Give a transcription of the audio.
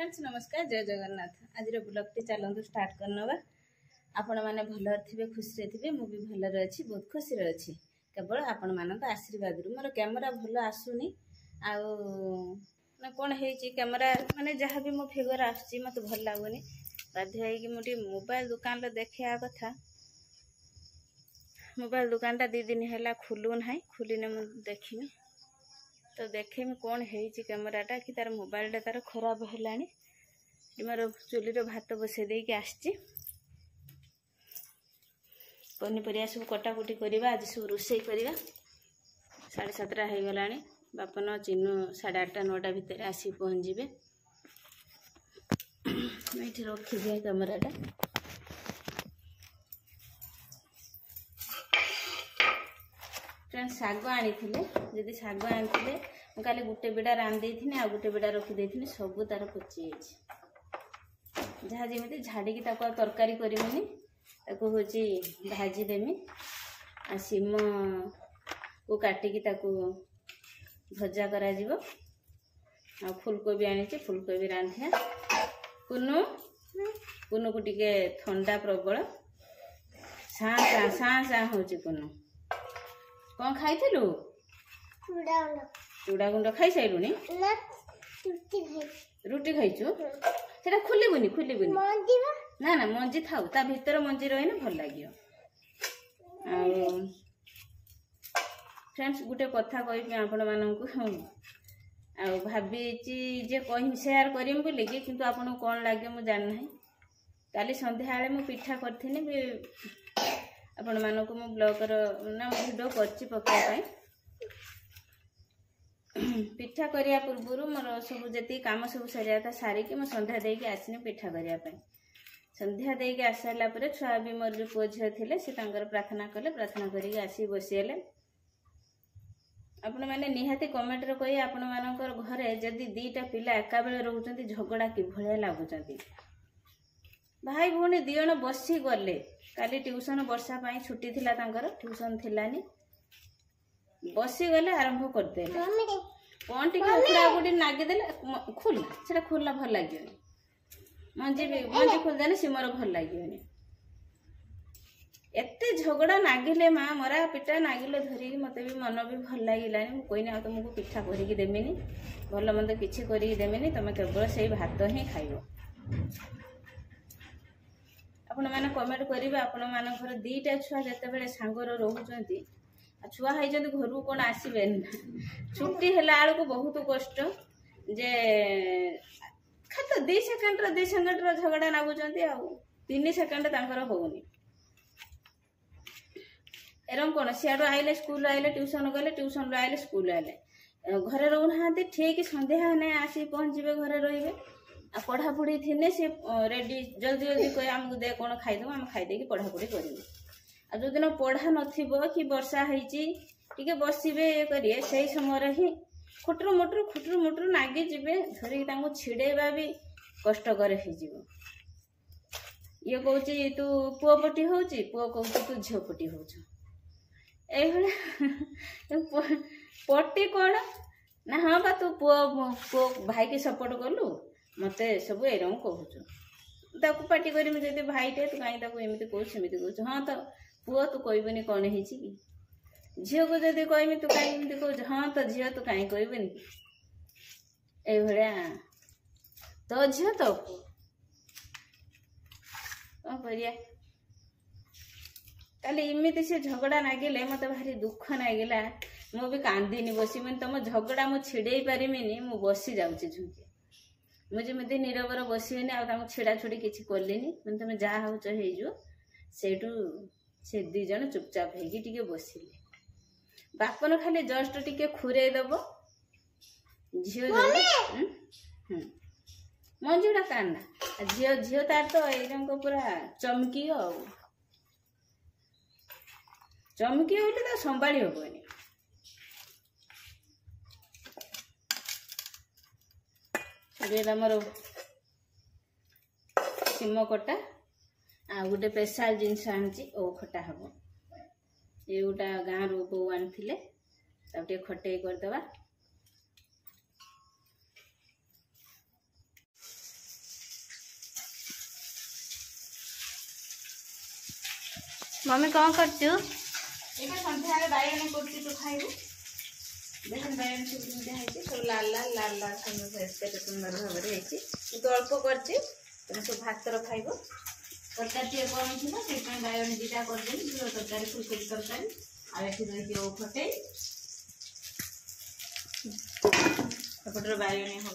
friends नमस्कार जय जगन्नाथ आज ब्लॉग चलतु स्टार्ट करनवा आपण मैंने भल थे खुशी थे मुझे भलर अच्छी बहुत खुशी अच्छी केवल आपण मान आशीर्वाद मोर कैमेरा भल आसुनी आउ कौन है कैमेरा माने जहाँ भी मो फिगर आस मत भल लगुनि बाध्य मुझे मोबाइल दुकान देखा कथा मोबाइल दुकान टा 2 दिन है खुलू ना खुली देखी तो देखेमी कौन है कैमेराटा कि तार मोबाइलटा तार खराब है मोर चुली भात बसई देकी आसची पनीपरिया सब कटाकुटी करवा आज सब रोषे करवा 7:30 हो गला बापन चिन्नु 8:30 9टा भितर आसी पहुँचे ये रखी दिए कैमेराटा फ्रेंड्स शाग आनी जदि शाग आनी काली गोटे बिड़ा रांधि आ गोटे बिड़ा रखी सब तार पची जहाँ जमी झाड़ी तरकारी करमी हूँ भाजीदेमी आ सीम को काटिकी भजा करा आ फुलकोबी आनी फुलकोबी रांधिया कुनु कुनु को टिके ठंडा प्रबल सा सा हूँ कुनु कौन खाई चूड़ा गुंड खाई सारूनी रुटी खाइचु से खुलबुनि खुलबुनि ना ना मंजी थाउ ता भीतर मंजी रही ना भल लगे फ्रेंड्स गोटे कथा कहि आपण मानकु भाभी जे कहि शेयर करिम बोली किंतु आपन कोन लागे मु जान नहीं काली संध्या आले मु पिठा करथिनी आपण मानकु मु ब्लॉगर ना वीडियो करछि पकाय पिठा करिया पूर्व मोर सब जति काम सब सरिया था सारिकी मो संध्या देके आसिनी पिठा करिया पई संध्या देके आसला परे छुआ भी मोर जो पुओ झियो थिले से तांकर प्रार्थना कले प्रार्थना करिके आसी बसिएले आपण माने निहाती कमेंट रे कहि आपण मानकर घरे जदी 2टा पिला एका बेले रहउचंती झगड़ा कि भळिया लागुचंती भाई भौणी दियण बसी गले काली ट्यूशन वर्षा पाई छुट्टी थिला तांकर ट्यूशन थिलानी बसी गले आरंभ करते कौन टिके उखड़ा गुडी नागी देले खुला सेटा खुला भल लागियोनी मंजी खुल देने सिमर भल लागियोनी एते झगड़ा नागिले माँ मरा पिटा नागिले धरिकी मते भी मन भी भल लागिलानी मु कोइना तुमको पिठा करिकी देमिनी भल मंद किछि करिकी देमिनी तमे केवल सेही भात ही खाइबो आपण माने कमेंट करिवे आपण मानकर 2टा छुआ जते बेले सांगर रहउचंती छुआ है घर को कौन आसबे छुट्टी है को बहुत कष्ट जे खात 2 सेकेंड झगड़ा नागुंट 3 सेकेंड होनी एरम कौन सियाड़ू आइले स्कूल आइले ट्यूशन गले ट्यूशन आइले स्कूल आइले घरे रोना ठीक संध्या नहीं आसी पहुँचे घरे रे पढ़ापढ़ी थी सी रेडी जल्दी जल्दी कह आमको दे कौन खाईदेव आम खाईदे पढ़ापढ़ी करें आ जो दिन पढ़ा नथिबो कि वर्षा होइची टिके बसिबे करिए सही समय ही खुटरू मुटरू नागी जिबे धरिक तांको छिड़ेबा भी कष्टकर हो जिवो ये कहूची तू पुओ पटी होची पुओ कहूची तू झियो पटी होछ ए भले पटी कोन ना हां बा तू पुओ भाई के सपोर्ट करलु मते सब एरम कहूछु ताकू पार्टी करी जदि भाईटे तू कहीं ताकू एमती कहू सेमती कहू हाँ तो पुओ तू कहबनी कौन है झील को जदि कहमी तू कहीं एमती कहू हाँ तो झील तू कहीं कहबनी ये तो झील तो कौन करिया काली इमिति से झगड़ा नागिले मत भारी दुख नागिला मु भी कांदिनी बसी मैं तुम झगड़ा मु छिड़े पारिमिनी मु बसी जाऊँगी झुंके मुझे मत नीरवर बसनी आ छिड़ा छुड़ी किसी कलिनी मैं तुम जहाँ हूँ हो सेठू से 2 जन चुपचाप होगी बसिले बापन खाली जस्ट टिके खुरे दब झील मंजूड़ा काना झील तार तो ये पूरा चमकी चमकी होली तो संभाली हेनी मोर सीम कटा आ गोटे स्पेशल जिनस आनी ओ खटा हम ये गोटा गाँव रू बो आनी खटे करदे मम्मी कौन करचु एटा संध्या बायगण करछि तो खाइबो देखन बायगण सब लाल लाल लाल लाल सुंदर भाव तो अल्प करछि तने सब भात रो खाइबो तरकारी कम थी से बायगण दीटा करदे तरकारी फुलकोबी तरकारी आ रही फटे बायगण हो